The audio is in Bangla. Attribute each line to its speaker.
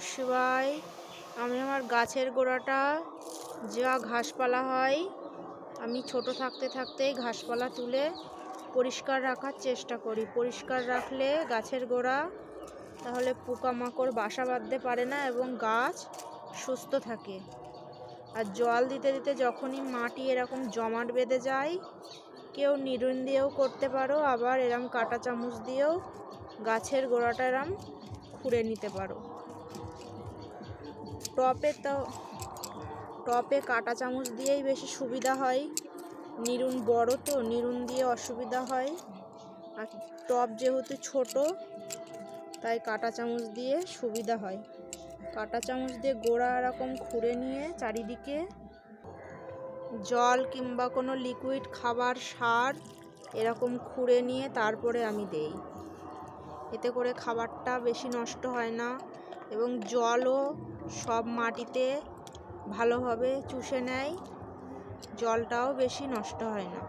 Speaker 1: নমঃ শিবায়। আমি আমার গাছের গোড়াটা যা ঘাসপালা হয়, আমি ছোট থাকতে থাকতেই ঘাসপালা তুলে পরিষ্কার রাখার চেষ্টা করি। পরিষ্কার রাখলে গাছের গোড়া তাহলে পোকামাকড় বাসা বাঁধতে পারে না এবং গাছ সুস্থ থাকে। আর জল দিতে দিতে যখনই মাটি এরকম জমাট বেঁধে যায়, কেউ নিড়ুন দিয়েও করতে পারো, আবার এরম কাঁটা চামচ দিয়েও গাছের গোড়াটা এরম খুঁড়ে নিতে পারো। টপে কাঁটা চামচ দিয়েই বেশি সুবিধা হয়, নিড়ুন বড় তো নিড়ুন দিয়ে অসুবিধা হয়। আর টব যেহেতু ছোট, তাই কাঁটা চামচ দিয়ে সুবিধা হয়। কাঁটা চামচ দিয়ে গোড়া এরকম খুঁড়ে নিয়ে চারিদিকে জল কিংবা কোনো লিকুইড খাবার, সার এরকম খুঁড়ে নিয়ে তারপরে আমি দেই। এতে করে খাবারটা বেশি নষ্ট হয় না এবং জলও সব মাটিতে ভালোভাবে চুষে নেয়, জলটাও বেশি নষ্ট হয় না।